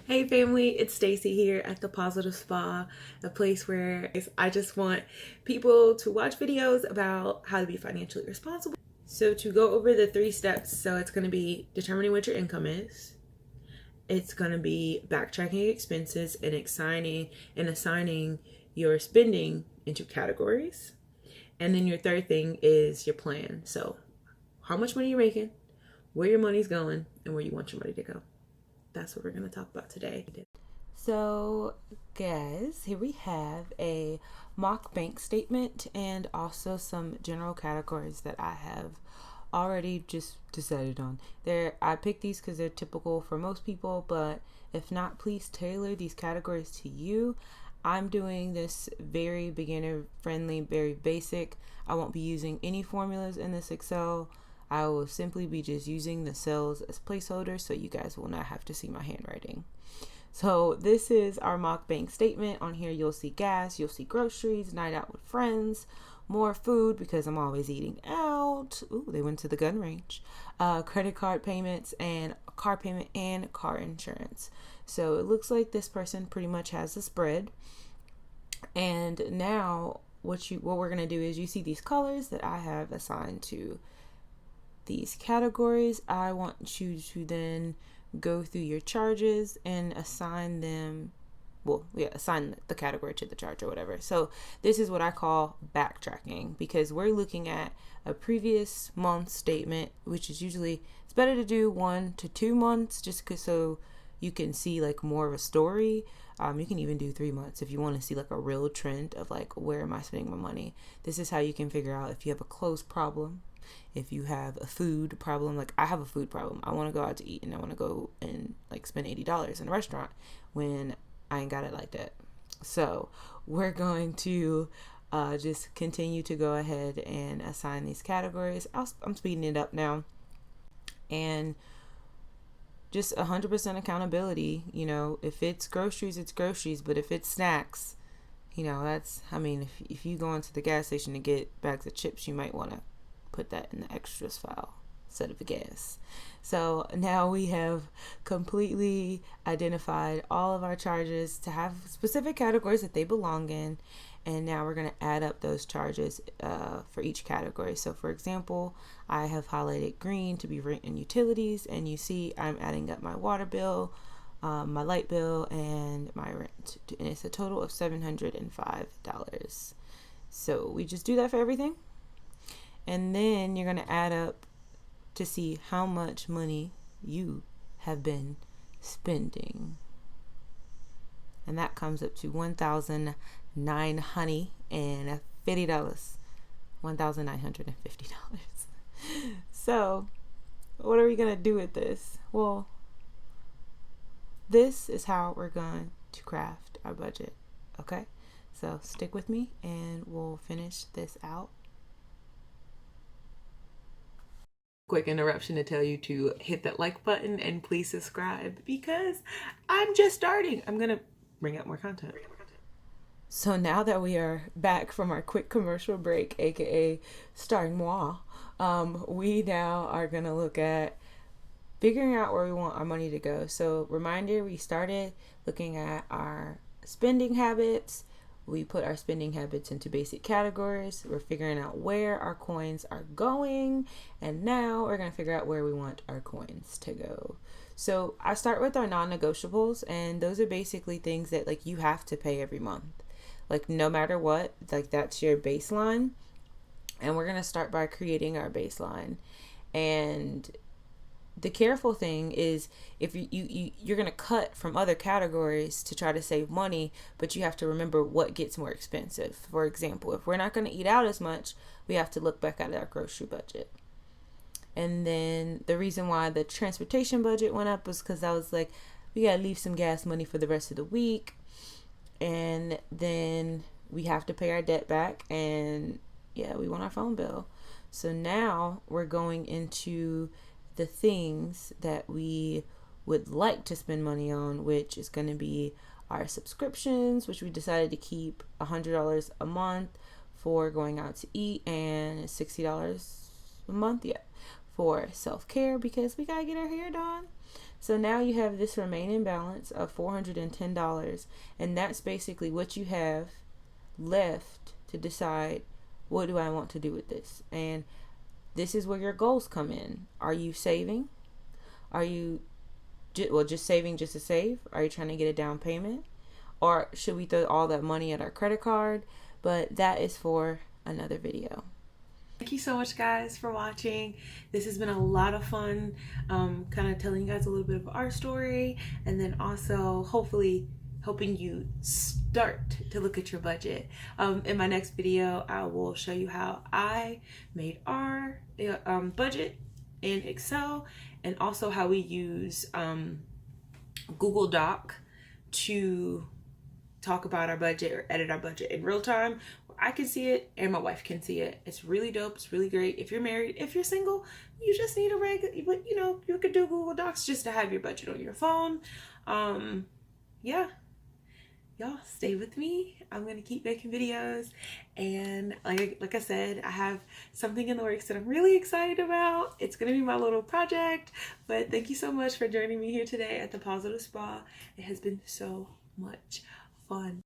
Hey family, it's Stacy here at the Positive Spa, a place where I just want people to watch videos about how to be financially responsible. So to go over the 3 steps, so it's going to be determining what your income is. It's going to be backtracking expenses and assigning your spending into categories. And then your third thing is your plan. So how much money you're making, where your money's going, and where you want your money to go. That's what we're going to talk about today. So, guys, here we have a mock bank statement and also some general categories that I have already just decided on. I picked these because they're typical for most people, but if not, please tailor these categories to you. I'm doing this very beginner friendly, very basic. I won't be using any formulas in this Excel. I will simply be just using the cells as placeholders so you guys will not have to see my handwriting. So this is our mock bank statement. On here you'll see gas, you'll see groceries, night out with friends, more food because I'm always eating out. Ooh, they went to the gun range. Credit card payments and car payment and car insurance. So it looks like this person pretty much has the spread. And now what we're gonna do is you see these colors that I have assigned to these categories. I want you to then go through your charges and assign the category to the charge or whatever. So this is what I call backtracking, because we're looking at a previous month statement, which is usually, it's better to do 1 to 2 months just so you can see like more of a story. You can even do 3 months if you want to see like a real trend of like, where am I spending my money? This is how you can figure out if you have a clothes problem, if you have a food problem. Like I have a food problem. I want to go out to eat and I want to go and like spend $80 in a restaurant when I ain't got it like that. So we're going to just continue to go ahead and assign these categories. I'm speeding it up now. And just 100% accountability. You know, if it's groceries, it's groceries. But if it's snacks, you know, if you go into the gas station to get bags of chips, you might want to put that in the extras file instead of the gas. So now we have completely identified all of our charges to have specific categories that they belong in. And now we're going to add up those charges for each category. So for example, I have highlighted green to be rent and utilities. And you see I'm adding up my water bill, my light bill, and my rent. And it's a total of $705. So we just do that for everything. And then you're going to add up to see how much money you have been spending. And that comes up to $1,950. $1,950. So, what are we going to do with this? Well, this is how we're going to craft our budget. Okay? So, stick with me and we'll finish this out. Quick interruption to tell you to hit that like button and please subscribe because I'm just starting. I'm going to bring out more content. So now that we are back from our quick commercial break, aka starring moi, we now are going to look at figuring out where we want our money to go. So reminder, we started looking at our spending habits. We put our spending habits into basic categories. We're figuring out where our coins are going. And now we're going to figure out where we want our coins to go. So I start with our non-negotiables, and those are basically things that like you have to pay every month. Like no matter what, like that's your baseline. And we're going to start by creating our baseline. And the careful thing is if you're going to cut from other categories to try to save money, but you have to remember what gets more expensive. For example, if we're not going to eat out as much, we have to look back at our grocery budget. And then the reason why the transportation budget went up was because I was like, we got to leave some gas money for the rest of the week. And then we have to pay our debt back. And yeah, we want our phone bill. So now we're going into the things that we would like to spend money on, which is going to be our subscriptions, which we decided to keep $100 a month for going out to eat and $60 a month, for self-care because we gotta get our hair done. So now you have this remaining balance of $410, and that's basically what you have left to decide, what do I want to do with this? And this is where your goals come in. Are you saving? Are you just saving just to save? Are you trying to get a down payment? Or should we throw all that money at our credit card? But that is for another video. Thank you so much, guys, for watching. This has been a lot of fun, kind of telling you guys a little bit of our story, and then also hopefully helping you start to look at your budget. In my next video, I will show you how I made our budget in Excel, and also how we use Google Doc to talk about our budget or edit our budget in real time. I can see it and my wife can see it. It's really dope. It's really great. If you're married, if you're single, you just need a regular, but you know, you could do Google Docs just to have your budget on your phone. Yeah, y'all stay with me. I'm gonna keep making videos, and like I said, I have something in the works that I'm really excited about. It's gonna be my little project. But thank you so much for joining me here today at the Positive Spa. It has been so much fun.